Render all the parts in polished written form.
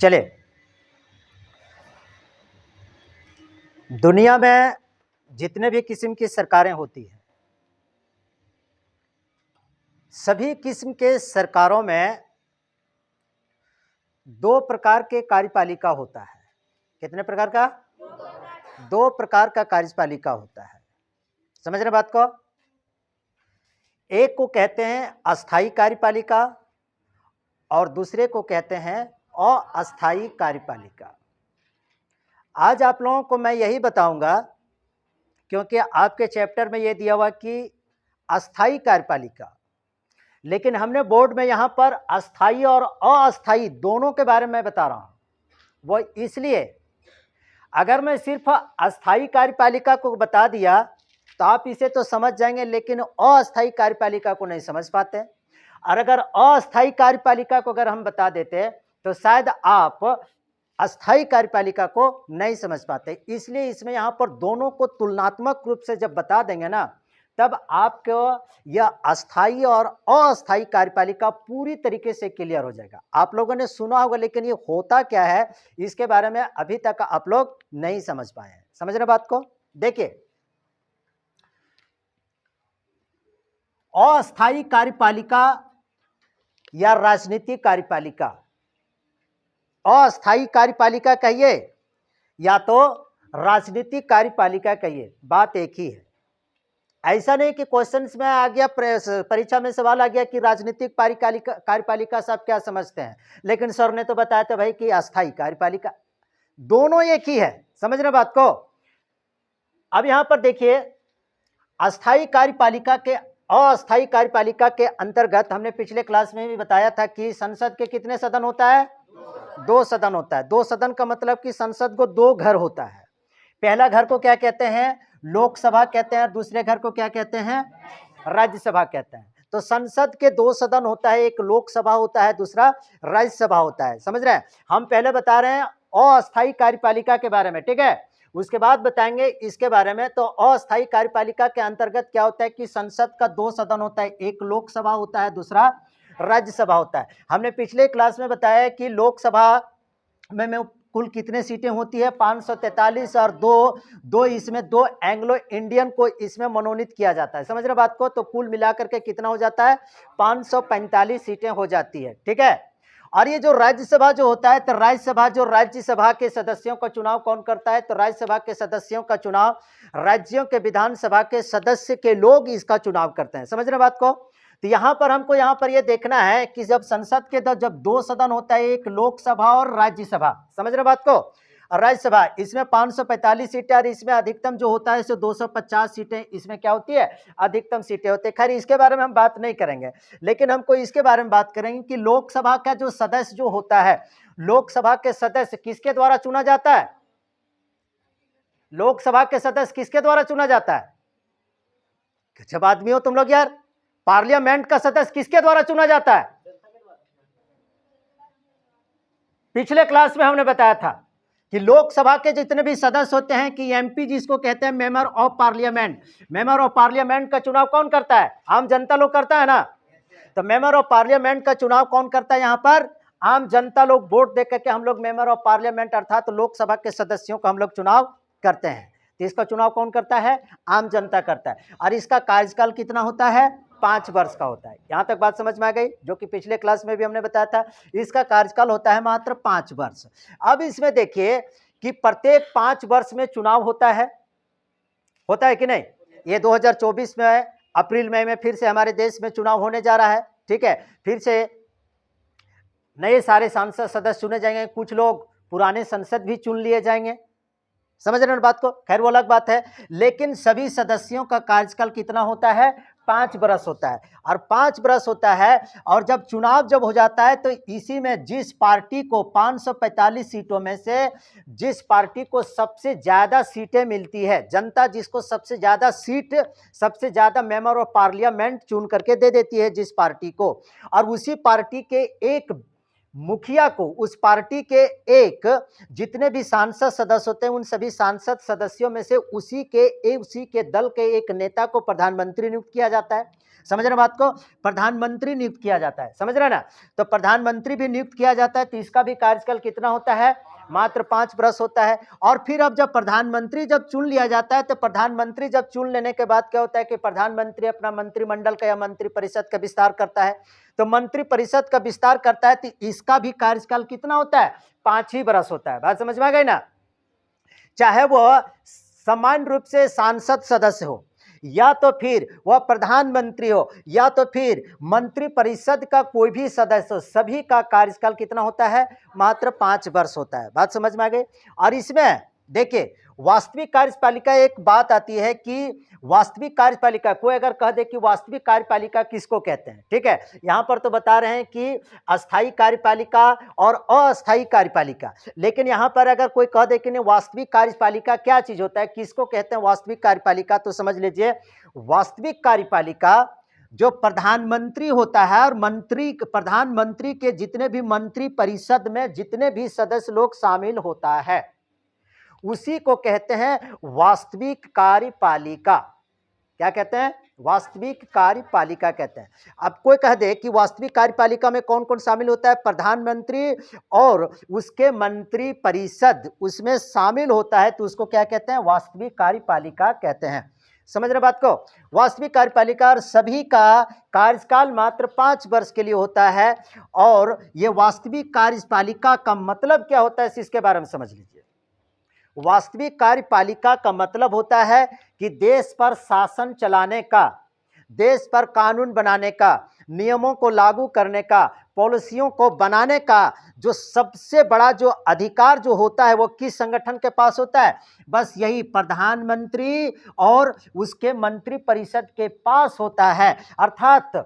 चले, दुनिया में जितने भी किस्म की सरकारें होती हैं, सभी किस्म के सरकारों में दो प्रकार के कार्यपालिका होता है। कितने प्रकार का? दो प्रकार का कार्यपालिका होता है। समझ रहे बात को? एक को कहते हैं अस्थायी कार्यपालिका और दूसरे को कहते हैं अस्थायी कार्यपालिका। आज आप लोगों को मैं यही बताऊंगा, क्योंकि आपके चैप्टर में यह दिया हुआ कि अस्थायी कार्यपालिका, लेकिन हमने बोर्ड में यहां पर अस्थायी और अस्थायी दोनों के बारे में बता रहा हूं। वो इसलिए, अगर मैं सिर्फ अस्थायी कार्यपालिका को बता दिया तो आप इसे तो समझ जाएंगे, लेकिन अस्थायी कार्यपालिका को नहीं समझ पाते। और अगर अस्थायी कार्यपालिका को अगर हम बता देते तो शायद आप अस्थायी कार्यपालिका को नहीं समझ पाते। इसलिए इसमें यहाँ पर दोनों को तुलनात्मक रूप से जब बता देंगे ना, तब आपको यह अस्थायी और अस्थायी कार्यपालिका पूरी तरीके से क्लियर हो जाएगा। आप लोगों ने सुना होगा, लेकिन ये होता क्या है इसके बारे में अभी तक आप लोग नहीं समझ पाए हैं। समझ रहे बात को? देखिए, अस्थायी कार्यपालिका या राजनीतिक कार्यपालिका, अस्थायी कार्यपालिका कहिए या तो राजनीतिक कार्यपालिका कहिए, बात एक ही है। ऐसा नहीं कि क्वेश्चंस में आ गया, परीक्षा में सवाल आ गया कि राजनीतिक कार्यपालिका से आप क्या समझते हैं, लेकिन सर ने तो बताया था भाई कि अस्थायी कार्यपालिका। दोनों एक ही है। समझ रहे बात को? अब यहां पर देखिए, अस्थायी कार्यपालिका के अस्थायी कार्यपालिका के अंतर्गत हमने पिछले क्लास में भी बताया था कि संसद के कितने सदन होता है? दो सदन होता है। दो सदन का मतलब कि संसद को दो घर होता है। पहला घर को क्या कहते हैं? लोकसभा कहते हैं, और दूसरे घर को क्या कहते हैं? राज्यसभा कहते हैं। तो संसद के दो सदन होता है, एक लोकसभा होता है, दूसरा राज्यसभा होता है। समझ रहे हैं? हम पहले बता रहे हैं अस्थायी कार्यपालिका के बारे में, ठीक है? उसके बाद बताएंगे इसके बारे में। तो अस्थायी कार्यपालिका के अंतर्गत क्या होता है कि संसद का दो सदन होता है, एक लोकसभा होता है, दूसरा राज्यसभा होता है। हमने पिछले क्लास में बताया कि लोकसभा में कुल कितने सीटें होती है? 543, और दो इसमें दो एंग्लो इंडियन को इसमें मनोनीत किया जाता है। समझ रहे बात को? तो कुल मिलाकर के कितना हो जाता है? 545 सीटें हो जाती है, ठीक है? और ये जो राज्यसभा जो होता है, तो राज्यसभा जो राज्यसभा के सदस्यों का चुनाव कौन करता है? तो राज्यसभा के सदस्यों का चुनाव राज्यों के विधानसभा के सदस्य के लोग इसका चुनाव करते हैं। समझ रहे बात को? तो यहां पर हमको यहां पर यह देखना है कि जब संसद के जब दो सदन होता है, एक लोकसभा और राज्यसभा, समझ रहे बात को? और राज्यसभा इसमें 545 सीटें, और इसमें अधिकतम जो होता है इसे 250 सीटें इसमें क्या होती है? अधिकतम सीटें होती है। खैर, इसके बारे में हम बात नहीं करेंगे, लेकिन हमको इसके बारे में बात करेंगे कि लोकसभा का जो सदस्य जो होता है, लोकसभा के सदस्य किसके द्वारा चुना जाता है? लोकसभा के सदस्य किसके द्वारा चुना जाता है? जब आदमी हो तुम लोग यार। पार्लियामेंट का सदस्य किसके द्वारा चुना जाता है? पिछले क्लास में हमने बताया था कि लोकसभा के जितने भी सदस्य होते हैं कि एमपी जिसको कहते हैं member of parliament, member of parliament का चुनाव कौन करता है? आम जनता लोग करता है ना। तो मेंबर ऑफ पार्लियामेंट का चुनाव कौन करता है? यहां पर आम जनता लोग वोट देकर के हम लोग मेंबर ऑफ पार्लियामेंट अर्थात लोकसभा के सदस्यों का हम लोग चुनाव करते हैं। तो इसका चुनाव कौन करता है? आम जनता करता है। और इसका कार्यकाल कितना होता है? 5 वर्ष का होता है। यहां तक बात समझ में आ गई? जो कि पिछले क्लास में भी हमने बताया था, इसका कार्यकाल होता है मात्र 5 वर्ष। अब इसमें देखिए कि प्रत्येक 5 वर्ष में चुनाव होता है कि नहीं? ये 2024 में अप्रैल मई में फिर से हमारे देश में चुनाव होने जा रहा है, ठीक है? फिर से नए सारे सांसद सदस्य चुने जाएंगे, कुछ लोग पुराने संसद भी चुन लिए जाएंगे। समझ रहे हैं बात को? खैर, वो अलग बात है, लेकिन सभी सदस्यों का कार्यकाल कितना होता है? 5 वर्ष होता है। और 5 वर्ष होता है, और जब चुनाव जब हो जाता है तो इसी में जिस पार्टी को 545 सीटों में से जिस पार्टी को सबसे ज्यादा सीटें मिलती है, जनता जिसको सबसे ज्यादा सीट, सबसे ज्यादा मेंबर ऑफ पार्लियामेंट चुन करके दे देती है जिस पार्टी को, और उसी पार्टी के एक मुखिया को, उस पार्टी के एक जितने भी सांसद सदस्य होते हैं उन सभी सांसद सदस्यों में से उसी के दल के एक नेता को प्रधानमंत्री नियुक्त किया जाता है। समझ रहे बात को? प्रधानमंत्री नियुक्त किया जाता है, समझ रहे ना? तो प्रधानमंत्री भी नियुक्त किया जाता है, तो इसका भी कार्यकाल कितना होता है? मात्र 5 वर्ष होता है। और फिर अब जब प्रधानमंत्री जब चुन लिया जाता है, तो प्रधानमंत्री जब चुन लेने के बाद क्या होता है कि प्रधानमंत्री अपना मंत्रिमंडल का या मंत्रिपरिषद का विस्तार करता है। तो मंत्रिपरिषद का विस्तार करता है, तो इसका भी कार्यकाल कितना होता है? 5 ही वर्ष होता है। बात समझ में आ गई ना? चाहे वो सामान्य रूप से सांसद सदस्य हो, या तो फिर वह प्रधानमंत्री हो, या तो फिर मंत्रिपरिषद का कोई भी सदस्य हो, सभी का कार्यकाल कितना होता है? मात्र 5 वर्ष होता है। बात समझ में आ गई? और इसमें देखिए, वास्तविक कार्यपालिका एक बात आती है कि वास्तविक कार्यपालिका, कोई अगर कह दे कि वास्तविक कार्यपालिका किसको कहते हैं, ठीक है, यहां पर तो बता रहे हैं कि अस्थायी कार्यपालिका और अस्थायी कार्यपालिका, लेकिन यहां पर अगर कोई कह दे कि नहीं वास्तविक कार्यपालिका क्या चीज होता है, किसको कहते हैं वास्तविक कार्यपालिका, तो समझ लीजिए वास्तविक कार्यपालिका जो प्रधानमंत्री होता है और प्रधानमंत्री के जितने भी मंत्री परिषद में जितने भी सदस्य लोग शामिल होता है, उसी को कहते हैं वास्तविक कार्यपालिका। क्या कहते हैं? वास्तविक कार्यपालिका कहते हैं। अब कोई कह दे कि वास्तविक कार्यपालिका में कौन कौन शामिल होता है? प्रधानमंत्री और उसके मंत्री परिषद उसमें शामिल होता है, तो उसको क्या कहते हैं? वास्तविक कार्यपालिका कहते हैं। समझ रहे बात को? वास्तविक कार्यपालिका और सभी का कार्यकाल मात्र 5 वर्ष के लिए होता है। और ये वास्तविक कार्यपालिका का मतलब क्या होता है, इसके बारे में समझ लीजिए। वास्तविक कार्यपालिका का मतलब होता है कि देश पर शासन चलाने का, देश पर कानून बनाने का, नियमों को लागू करने का, पॉलिसियों को बनाने का जो सबसे बड़ा जो अधिकार जो होता है वो किस संगठन के पास होता है? बस यही प्रधानमंत्री और उसके मंत्रिपरिषद के पास होता है। अर्थात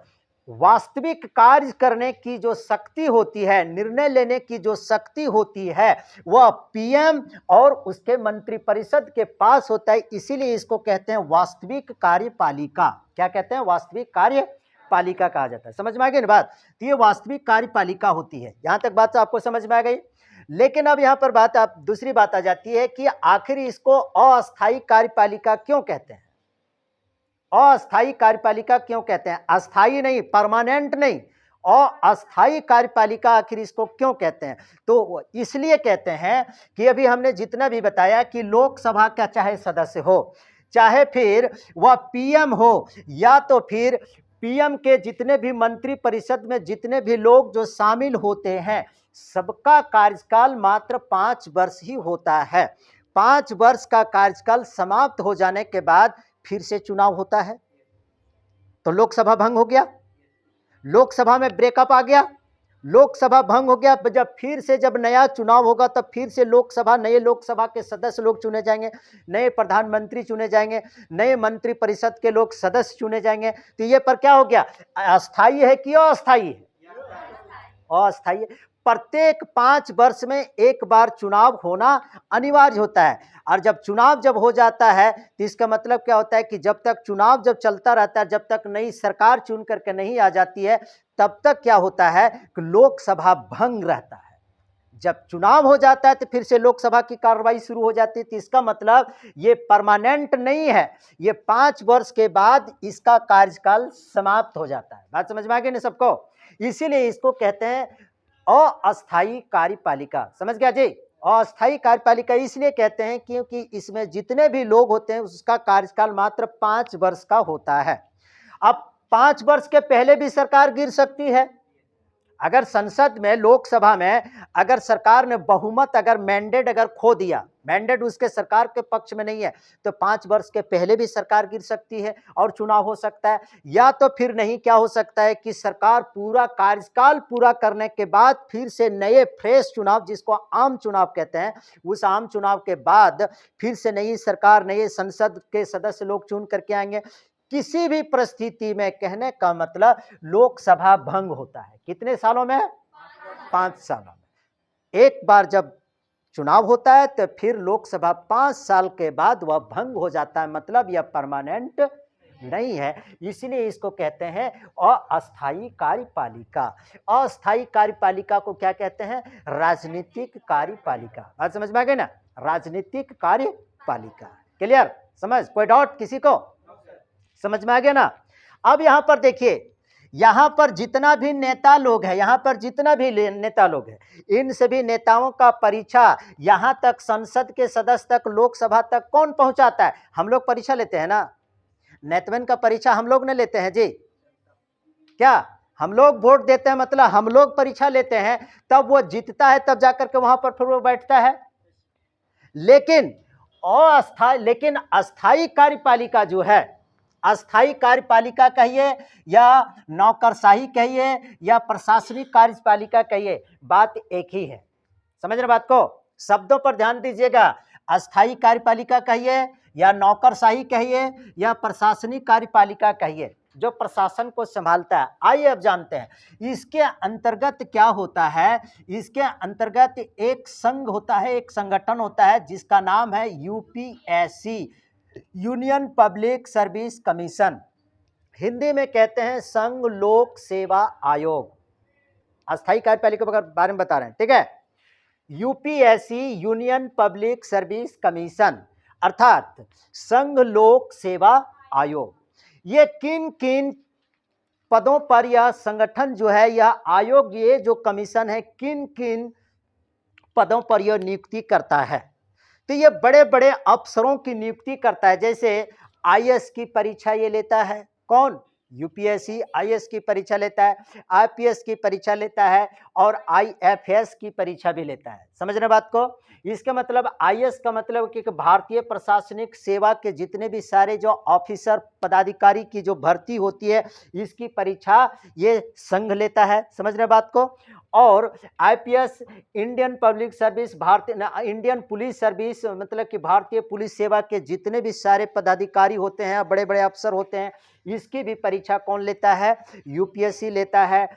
वास्तविक कार्य करने की जो शक्ति होती है, निर्णय लेने की जो शक्ति होती है, वह पीएम और उसके मंत्रिपरिषद के पास होता है। इसीलिए इसको कहते हैं वास्तविक कार्यपालिका। क्या कहते हैं? वास्तविक कार्यपालिका कहा जाता है। समझ में आ गई ना बात? तो ये वास्तविक कार्यपालिका होती है। यहां तक बात आपको समझ में आ गई। लेकिन अब यहां पर दूसरी बात आ जाती है कि आखिर इसको अस्थायी कार्यपालिका क्यों कहते हैं? अस्थायी कार्यपालिका क्यों कहते हैं? अस्थायी नहीं, परमानेंट नहीं, अस्थायी कार्यपालिका आखिर इसको क्यों कहते हैं? तो इसलिए कहते हैं कि अभी हमने जितना भी बताया कि लोकसभा का चाहे सदस्य हो, चाहे फिर वह पीएम हो, या तो फिर पीएम के जितने भी मंत्री परिषद में जितने भी लोग जो शामिल होते हैं, सबका कार्यकाल मात्र 5 वर्ष ही होता है। 5 वर्ष का कार्यकाल समाप्त हो जाने के बाद फिर से चुनाव होता है। तो लोकसभा भंग हो गया, लोकसभा में ब्रेकअप आ गया, लोकसभा भंग हो गया। जब नया चुनाव होगा तब फिर से नए लोकसभा के सदस्य लोग चुने जाएंगे, नए प्रधानमंत्री चुने जाएंगे, नए मंत्री परिषद के लोग सदस्य चुने जाएंगे। तो ये पर क्या हो गया? अस्थायी है कि अस्थायी है? अस्थायी है। प्रत्येक 5 वर्ष में एक बार चुनाव होना अनिवार्य होता है। और जब चुनाव हो जाता है तो इसका मतलब क्या होता है कि जब तक चुनाव चलता रहता है, जब तक नई सरकार चुन करके नहीं आ जाती है, तब तक क्या होता है कि लोकसभा भंग रहता है। जब चुनाव हो जाता है तो फिर से लोकसभा की कार्रवाई शुरू हो जाती है। तो इसका मतलब ये परमानेंट नहीं है, ये 5 वर्ष के बाद इसका कार्यकाल समाप्त हो जाता है। बात समझ में आ गई ना सबको? इसीलिए इसको कहते हैं अस्थायी कार्यपालिका। समझ गया जी? अस्थायी कार्यपालिका इसलिए कहते हैं क्योंकि इसमें जितने भी लोग होते हैं उसका कार्यकाल मात्र 5 वर्ष का होता है। अब 5 वर्ष के पहले भी सरकार गिर सकती है। अगर संसद में, लोकसभा में अगर सरकार ने बहुमत, अगर मैंडेट अगर खो दिया, मैंडेट उसके सरकार के पक्ष में नहीं है, तो 5 वर्ष के पहले भी सरकार गिर सकती है और चुनाव हो सकता है। या तो फिर नहीं, क्या हो सकता है कि सरकार पूरा कार्यकाल पूरा करने के बाद फिर से नए फ्रेश चुनाव, जिसको आम चुनाव कहते हैं, उस आम चुनाव के बाद फिर से नई सरकार, नए संसद के सदस्य लोग चुन करके आएंगे। किसी भी परिस्थिति में कहने का मतलब लोकसभा भंग होता है। कितने सालों में? 5 सालों में। एक बार जब चुनाव होता है तो फिर लोकसभा 5 साल के बाद वह भंग हो जाता है, मतलब यह परमानेंट नहीं है, इसलिए इसको कहते हैं अस्थायी कार्यपालिका। अस्थायी कार्यपालिका को क्या कहते हैं? राजनीतिक कार्यपालिका। बात समझ में आ गई ना? राजनीतिक कार्यपालिका। क्लियर? समझ? कोई डाउट किसी को? समझ में आ गया ना? अब यहां पर देखिए, यहां पर जितना भी नेता लोग हैं, यहां पर जितना भी नेता लोग हैं, इन सभी नेताओं का परीक्षा यहां तक संसद के सदस्य तक, लोकसभा तक कौन पहुंचाता है? हम लोग परीक्षा लेते हैं ना। नेतमैन का परीक्षा हम लोग ने लेते हैं जी। क्या हम लोग वोट देते हैं? मतलब हम लोग परीक्षा लेते हैं, तब वो जीतता है, तब जाकर के वहां पर फिर वो बैठता है। लेकिन अस्थायी कार्यपालिका जो है, अस्थायी कार्यपालिका कहिए या नौकरशाही कहिए या प्रशासनिक कार्यपालिका कहिए, बात एक ही है। समझ रहे बात को? शब्दों पर ध्यान दीजिएगा। अस्थायी कार्यपालिका कहिए या नौकरशाही कहिए या प्रशासनिक कार्यपालिका कहिए, जो प्रशासन को संभालता है। आइए अब जानते हैं इसके अंतर्गत क्या होता है। इसके अंतर्गत एक संघ होता है, एक संगठन होता है जिसका नाम है UPSC, union public service commission. Hindi में कहते हैं संघ लोक सेवा आयोग। अस्थायी कार्यपालिका के बारे में बता रहे हैं, ठीक है? UPSC, union public service commission, अर्थात संघ लोक सेवा आयोग। ये किन किन पदों पर यह संगठन जो है, यह आयोग, ये जो कमीशन है, किन किन पदों पर यह नियुक्ति करता है? तो ये बड़े बड़े अफसरों की नियुक्ति करता है। जैसे आईएएस की परीक्षा ये लेता है। कौन? यूपीएससी आईएएस की परीक्षा लेता है, आईपीएस की परीक्षा लेता है और आईएफएस की परीक्षा भी लेता है। समझ रहे बात को? इसका मतलब आईएएस का मतलब कि भारतीय प्रशासनिक सेवा के जितने भी सारे जो ऑफिसर पदाधिकारी की जो भर्ती होती है, इसकी परीक्षा ये संघ लेता है। समझ रहे बात को? और IPS, Indian public service, Indian police service, मतलब कि भारतीय पुलिस सेवा के जितने भी सारे पदाधिकारी होते हैं, बड़े बड़े अफसर होते हैं, इसकी भी परीक्षा कौन लेता है? यूपीएससी लेता है।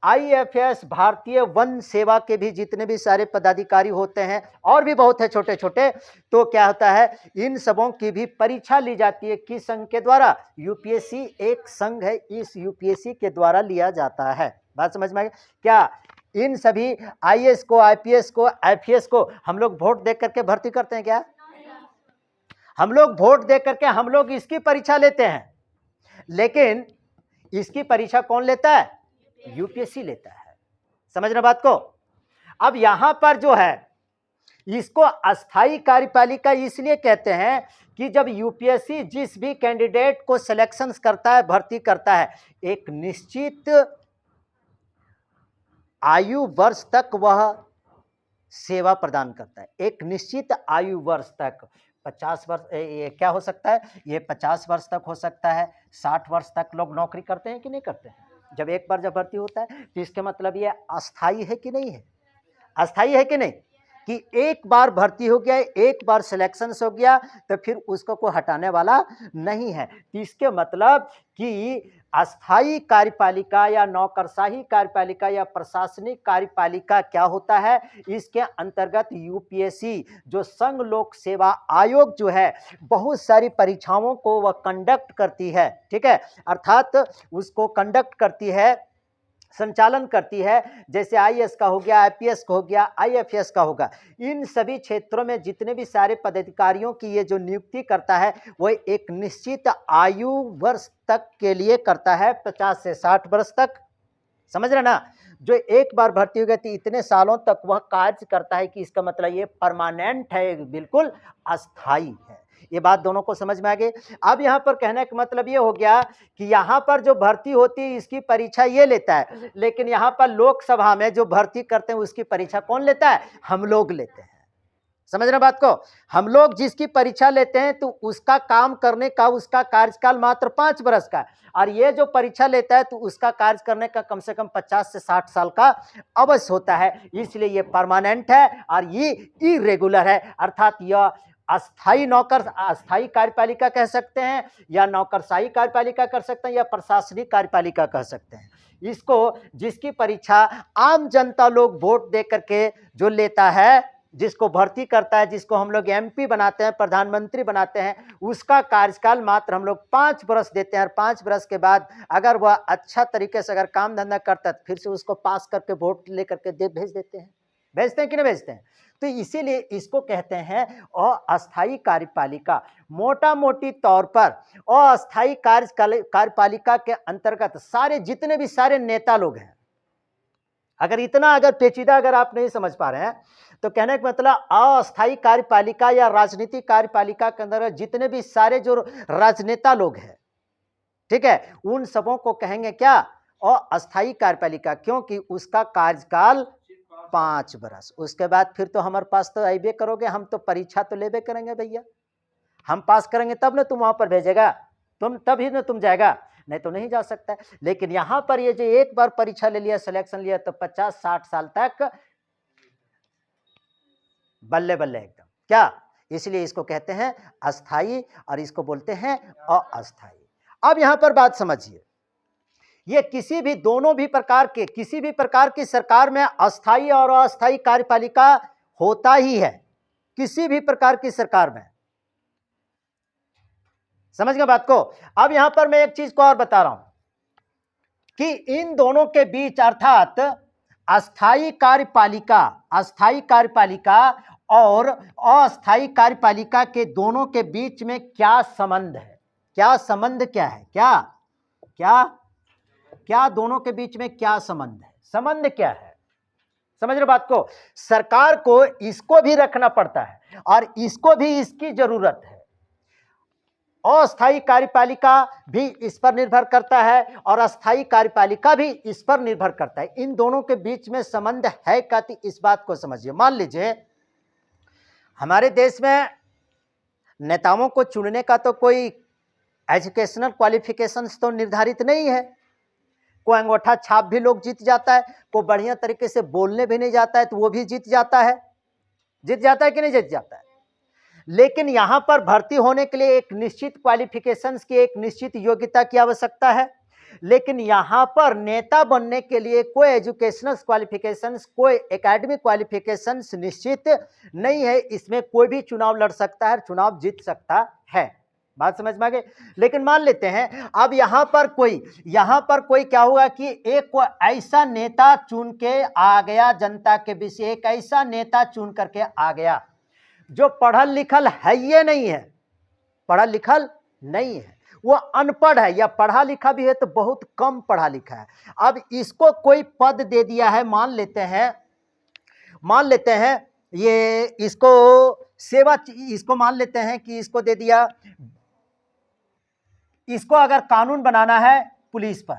आईएफएस, भारतीय वन सेवा के भी जितने भी सारे पदाधिकारी होते हैं, और भी बहुत है छोटे छोटे, तो क्या होता है, इन सबों की भी परीक्षा ली जाती है। किस संघ के द्वारा? यूपीएससी एक संघ है, इस यूपीएससी के द्वारा लिया जाता है। बात समझ में आ गई? क्या इन सभी आईएएस को, आईपीएस को, आईपीएस को हम लोग वोट दे करके भर्ती करते हैं क्या? हम लोग वोट दे करके हम लोग इसकी परीक्षा लेते हैं, लेकिन इसकी परीक्षा कौन लेता है? यूपीएससी लेता है। समझ रहे बात को? अब यहां पर जो है, इसको अस्थायी कार्यपालिका इसलिए कहते हैं कि जब यूपीएससी जिस भी कैंडिडेट को सिलेक्शन करता है, भर्ती करता है, एक निश्चित आयु वर्ष तक वह सेवा प्रदान करता है। एक निश्चित आयु वर्ष तक, 50 वर्ष, ये क्या हो सकता है? ये 50 वर्ष तक हो सकता है, 60 वर्ष तक लोग नौकरी करते हैं कि नहीं करते हैं? जब एक बार जब भर्ती होता है, तो इसके मतलब ये अस्थायी है कि नहीं है? अस्थायी है कि नहीं? कि एक बार भर्ती हो गया, एक बार सिलेक्शन हो गया, तो फिर उसको कोई हटाने वाला नहीं है। तो इसके मतलब कि अस्थायी कार्यपालिका या नौकरशाही कार्यपालिका या प्रशासनिक कार्यपालिका क्या होता है? इसके अंतर्गत यूपीएससी, जो संघ लोक सेवा आयोग जो है, बहुत सारी परीक्षाओं को वह कंडक्ट करती है। ठीक है, अर्थात उसको कंडक्ट करती है, संचालन करती है। जैसे आईएएस का हो गया, आईपीएस का हो गया, आईएफएस का होगा। इन सभी क्षेत्रों में जितने भी सारे पदाधिकारियों की ये जो नियुक्ति करता है, वो एक निश्चित आयु वर्ष तक के लिए करता है, 50 से 60 वर्ष तक। समझ रहे ना? जो एक बार भर्ती हो गई थी, इतने सालों तक वह कार्य करता है, कि इसका मतलब ये परमानेंट है, बिल्कुल अस्थायी है। ये बात दोनों को समझ में आ गई। अब यहाँ पर कहने का मतलब ये हो गया कि यहाँ पर जो भर्ती होती है, इसकी परीक्षा ये लेता है, लेकिन यहाँ पर लोकसभा में जो भर्ती करते हैं, उसकी परीक्षा कौन लेता है? हम लोग लेते हैं। समझ रहे बात को? हम लोग जिसकी परीक्षा लेते हैं, तो उसका काम करने का, उसका कार्यकाल मात्र 5 वर्ष का, और ये जो परीक्षा लेता है, तो उसका कार्य करने का कम से कम 50 से 60 साल का अवश्य होता है। इसलिए ये परमानेंट है और ये इरेगुलर है, अर्थात यह अस्थायी कार्यपालिका कह सकते हैं, या नौकरशाही कार्यपालिका कर सकते हैं, या प्रशासनिक कार्यपालिका कह सकते हैं। इसको, जिसकी परीक्षा आम जनता लोग वोट दे करके जो लेता है, जिसको भर्ती करता है, जिसको हम लोग एमपी बनाते हैं, प्रधानमंत्री बनाते हैं, उसका कार्यकाल मात्र हम लोग 5 वर्ष देते हैं और 5 वर्ष के बाद अगर वह अच्छा तरीके से अगर काम धंधा करता है तो फिर से उसको पास करके वोट लेकर के भेज देते हैं। भेजते हैं कि नहीं भेजते हैं? तो इसीलिए इसको कहते हैं अस्थायी कार्यपालिका। मोटा मोटी तौर पर अस्थायी कार्यपालिका के अंतर्गत सारे जितने भी सारे नेता लोग हैं, अगर पेचीदा अगर आप नहीं समझ पा रहे हैं तो कहने का मतलब अस्थायी कार्यपालिका या राजनीतिक कार्यपालिका के अंदर जितने भी सारे जो राजनेता लोग हैं, ठीक है, उन सबों को कहेंगे क्या? अस्थायी कार्यपालिका, क्योंकि उसका कार्यकाल 5 वर्ष। उसके बाद फिर तो हमारे पास तो आइबे करोगे, हम तो परीक्षा तो लेबे करेंगे भैया, हम पास करेंगे तब ना तुम वहां पर भेजेगा, तुम तभी ना तुम जाएगा, नहीं तो नहीं जा सकता है। लेकिन यहां पर ये जो एक बार परीक्षा ले लिया, सिलेक्शन लिया, तो 50-60 साल तक बल्ले बल्ले एकदम क्या। इसलिए इसको कहते हैं अस्थाई और इसको बोलते हैं अस्थाई। अब यहां पर बात समझिए, ये किसी भी दोनों भी प्रकार के किसी भी प्रकार की सरकार में अस्थाई और अस्थाई कार्यपालिका होता ही है, किसी भी प्रकार की सरकार में। समझ गए बात को? अब यहां पर मैं एक चीज को और बता रहा हूं कि इन दोनों के बीच अर्थात अस्थाई कार्यपालिका और अस्थाई कार्यपालिका के दोनों के बीच में क्या संबंध है? क्या संबंध क्या है? क्या क्या क्या दोनों के बीच में क्या संबंध है? संबंध क्या है? समझ रहे बात को? सरकार को इसको भी रखना पड़ता है और इसको भी इसकी जरूरत है। अस्थाई कार्यपालिका भी इस पर निर्भर करता है और अस्थाई कार्यपालिका भी इस पर निर्भर करता है। इन दोनों के बीच में संबंध है क्या? इस बात को समझिए। मान लीजिए हमारे देश में नेताओं को चुनने का तो कोई एजुकेशनल क्वालिफिकेशंस तो निर्धारित नहीं है। कोई अंगूठा छाप भी लोग जीत जाता है, कोई बढ़िया तरीके से बोलने भी नहीं जाता है तो वो भी जीत जाता है। जीत जाता है कि नहीं जीत जाता है? लेकिन यहां पर भर्ती होने के लिए एक निश्चित क्वालिफिकेशंस की, एक निश्चित योग्यता की आवश्यकता है। लेकिन यहां पर नेता बनने के लिए कोई एजुकेशनल क्वालिफिकेशंस, कोई एकेडमिक क्वालिफिकेशंस निश्चित नहीं है। इसमें कोई भी चुनाव लड़ सकता है, चुनाव जीत सकता है। बात समझ में आ गई? लेकिन मान लेते हैं अब यहां पर कोई क्या हुआ कि एक कोई ऐसा नेता चुन के आ गया, जनता के बीच एक ऐसा नेता चुन करके आ गया जो पढ़ल लिखल है ये नहीं है, पढ़ा लिखल नहीं है, वो अनपढ़ है, या पढ़ा लिखा भी है तो बहुत कम पढ़ा लिखा है। अब इसको कोई पद दे दिया है, मान लेते हैं ये इसको मान लेते हैं कि इसको दे दिया, इसको अगर कानून बनाना है पुलिस पर,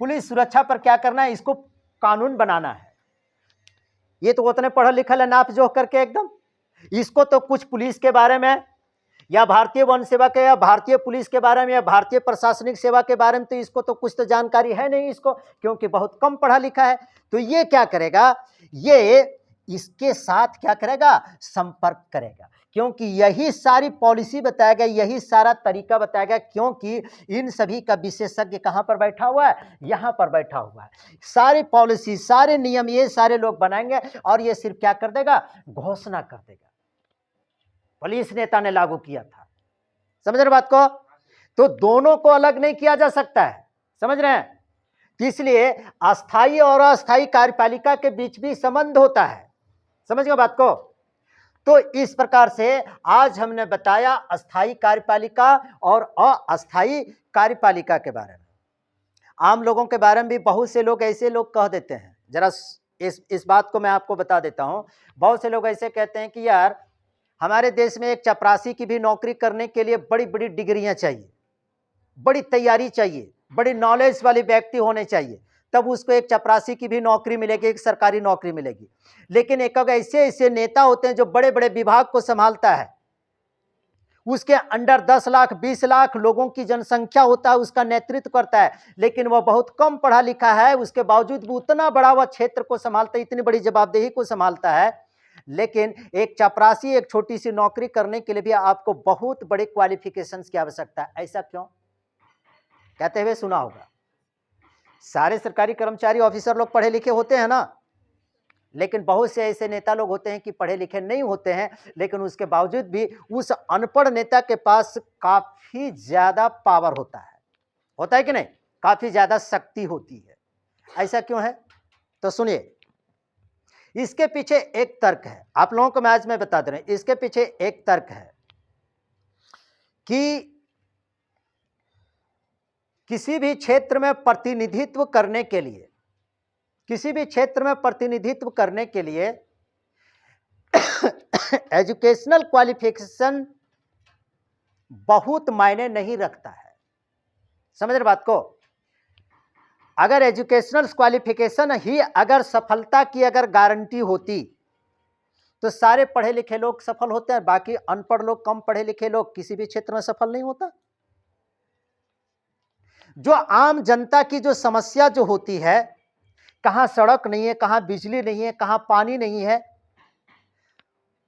पुलिस सुरक्षा पर क्या करना है, इसको कानून बनाना है। ये तो उतने पढ़ा लिखा है नाप जोख करके एकदम, इसको तो कुछ पुलिस के बारे में या भारतीय वन सेवा के या भारतीय पुलिस के बारे में या भारतीय प्रशासनिक सेवा के बारे में तो इसको तो कुछ तो जानकारी है नहीं इसको, क्योंकि बहुत कम पढ़ा लिखा है। तो ये क्या करेगा, ये इसके साथ क्या करेगा, संपर्क करेगा, क्योंकि यही सारी पॉलिसी बताएगा, यही सारा तरीका बताएगा, क्योंकि इन सभी का विशेषज्ञ कहां पर बैठा हुआ है, यहां पर बैठा हुआ है। सारी पॉलिसी, सारे नियम ये सारे लोग बनाएंगे और ये सिर्फ क्या कर देगा, घोषणा कर देगा। पुलिस नेता ने लागू किया था। समझ रहे बात को? तो दोनों को अलग नहीं किया जा सकता है, समझ रहे हैं? इसलिए अस्थाई और अस्थाई कार्यपालिका के बीच भी संबंध होता है। समझ गए बात को? तो इस प्रकार से आज हमने बताया अस्थाई कार्यपालिका और अस्थाई कार्यपालिका के बारे में। आम लोगों के बारे में भी बहुत से लोग ऐसे लोग कह देते हैं, जरा इस बात को मैं आपको बता देता हूं। बहुत से लोग ऐसे कहते हैं कि यार हमारे देश में एक चपरासी की भी नौकरी करने के लिए बड़ी बड़ी डिग्रियां चाहिए, बड़ी तैयारी चाहिए, बड़ी नॉलेज वाले व्यक्ति होने चाहिए, तब उसको एक चपरासी की भी नौकरी मिलेगी, एक सरकारी नौकरी मिलेगी। लेकिन एक ऐसे नेता होते हैं जो बड़े बड़े विभाग को संभालता है, उसके अंडर 10 लाख 20 लाख लोगों की जनसंख्या होता है, उसका नेतृत्व करता है, लेकिन वह बहुत कम पढ़ा लिखा है, उसके बावजूद भी उतना बड़ा वह क्षेत्र को संभालता है, इतनी बड़ी जवाबदेही को संभालता है। लेकिन एक चपरासी एक छोटी सी नौकरी करने के लिए भी आपको बहुत बड़े क्वालिफिकेशंस की आवश्यकता है। ऐसा क्यों? कहते हुए सुना होगा, सारे सरकारी कर्मचारी ऑफिसर लोग पढ़े लिखे होते हैं ना, लेकिन बहुत से ऐसे नेता लोग होते हैं कि पढ़े लिखे नहीं होते हैं, लेकिन उसके बावजूद भी उस अनपढ़ नेता के पास काफ़ी ज़्यादा पावर होता है कि नहीं? काफ़ी ज़्यादा शक्ति होती है। ऐसा क्यों है? तो सुनिए, इसके पीछे एक तर्क है, आप लोगों को मैं बता दे रहा हूं। इसके पीछे एक तर्क है कि किसी भी क्षेत्र में प्रतिनिधित्व करने के लिए, एजुकेशनल क्वालिफिकेशन बहुत मायने नहीं रखता है। समझ रहे बात को? अगर एजुकेशनल क्वालिफिकेशन ही अगर सफलता की अगर गारंटी होती, तो सारे पढ़े लिखे लोग सफल होते हैं, बाकी अनपढ़ लोग, कम पढ़े लिखे लोग किसी भी क्षेत्र में सफल नहीं होता। जो आम जनता की जो समस्या जो होती है, कहां सड़क नहीं है, कहां बिजली नहीं है, कहां पानी नहीं है,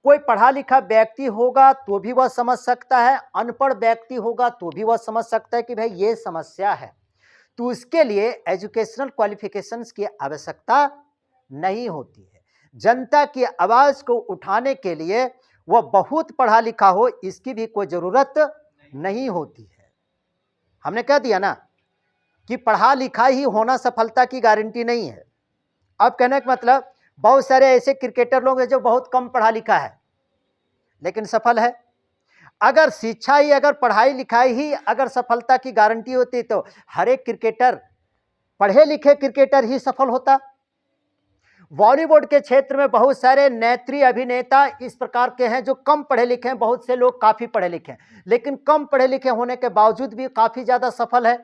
कोई पढ़ा लिखा व्यक्ति होगा तो भी वह समझ सकता है, अनपढ़ व्यक्ति होगा तो भी वह समझ सकता है कि भाई ये समस्या है। तो उसके लिए एजुकेशनल क्वालिफिकेशंस की आवश्यकता नहीं होती है। जनता की आवाज को उठाने के लिए वह बहुत पढ़ा लिखा हो, इसकी भी कोई जरूरत नहीं होती है। हमने कह दिया ना कि पढ़ा लिखा ही होना सफलता की गारंटी नहीं है। अब कहने का मतलब, बहुत सारे ऐसे क्रिकेटर लोग हैं जो बहुत कम पढ़ा लिखा है लेकिन सफल है। अगर शिक्षा ही, अगर पढ़ाई लिखाई ही अगर सफलता की गारंटी होती तो हर एक क्रिकेटर, पढ़े लिखे क्रिकेटर ही सफल होता। बॉलीवुड के क्षेत्र में बहुत सारे नेत्री अभिनेता इस प्रकार के हैं जो कम पढ़े लिखे हैं, बहुत से लोग काफी पढ़े लिखे हैं, लेकिन कम पढ़े लिखे होने के बावजूद भी काफी ज्यादा सफल है,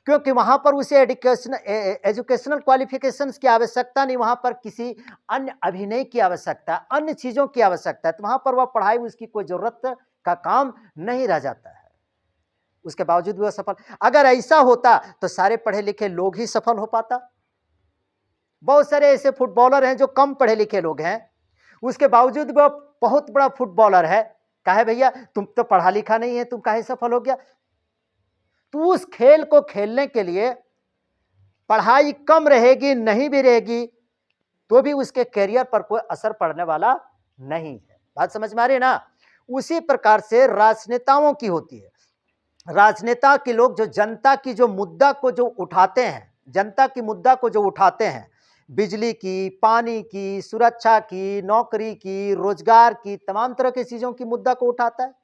क्योंकि वहां पर उसे एजुकेशनल क्वालिफिकेशंस की आवश्यकता नहीं, वहां पर किसी अन्य अभिनय की आवश्यकता, अन्य चीजों की आवश्यकता है, तो वहां पर वह पढ़ाई, उसकी कोई जरूरत का काम नहीं रह जाता है, उसके बावजूद भी वह सफल। अगर ऐसा होता तो सारे पढ़े लिखे लोग ही सफल हो पाता। बहुत सारे ऐसे फुटबॉलर हैं जो कम पढ़े लिखे लोग हैं, उसके बावजूद वह बहुत बड़ा फुटबॉलर है। काहे भैया, तुम तो पढ़ा लिखा नहीं है, तुम काहे सफल हो गया? तो उस खेल को खेलने के लिए पढ़ाई कम रहेगी, नहीं भी रहेगी, तो भी उसके करियर पर कोई असर पड़ने वाला नहीं है। बात समझ में आ रही है ना? उसी प्रकार से राजनेताओं की होती है। राजनेता के लोग जो जनता की जो मुद्दा को जो उठाते हैं, जनता की मुद्दा को जो उठाते हैं, बिजली की, पानी की, सुरक्षा की, नौकरी की, रोजगार की, तमाम तरह की चीजों की मुद्दा को उठाता है।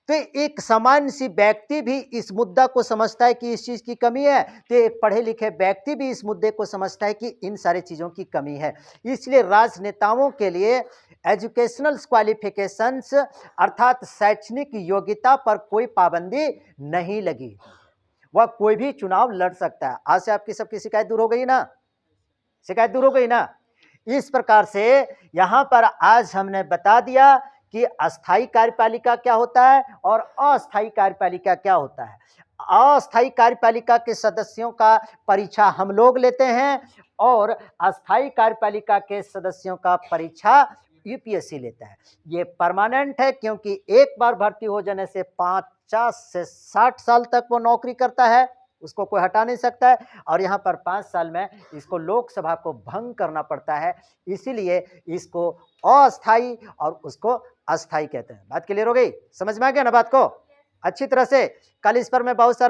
तो एक सामान्य सी व्यक्ति भी इस मुद्दा को समझता है कि इस चीज की कमी है, तो एक पढ़े लिखे व्यक्ति भी इस मुद्दे को समझता है कि इन सारे चीजों की कमी है। इसलिए राजनेताओं के लिए एजुकेशनल क्वालिफिकेशंस अर्थात शैक्षणिक योग्यता पर कोई पाबंदी नहीं लगी, वह कोई भी चुनाव लड़ सकता है। आज से आपकी सबकी शिकायत दूर हो गई ना? शिकायत दूर हो गई ना? इस प्रकार से यहां पर आज हमने बता दिया कि अस्थायी कार्यपालिका क्या होता है और अस्थायी कार्यपालिका क्या होता है। अस्थायी कार्यपालिका के सदस्यों का परीक्षा हम लोग लेते हैं और अस्थायी कार्यपालिका के सदस्यों का परीक्षा यूपीएससी लेता है। ये परमानेंट है, क्योंकि एक बार भर्ती हो जाने से 50 से 60 साल तक वो नौकरी करता है, उसको कोई हटा नहीं सकता है, और यहाँ पर 5 साल में इसको लोकसभा को भंग करना पड़ता है। इसीलिए इसको अस्थायी और उसको अस्थायी कहते हैं। बात क्लियर हो गई? समझ में आ गया ना बात को अच्छी तरह से? कल इस पर मैं बहुत सारा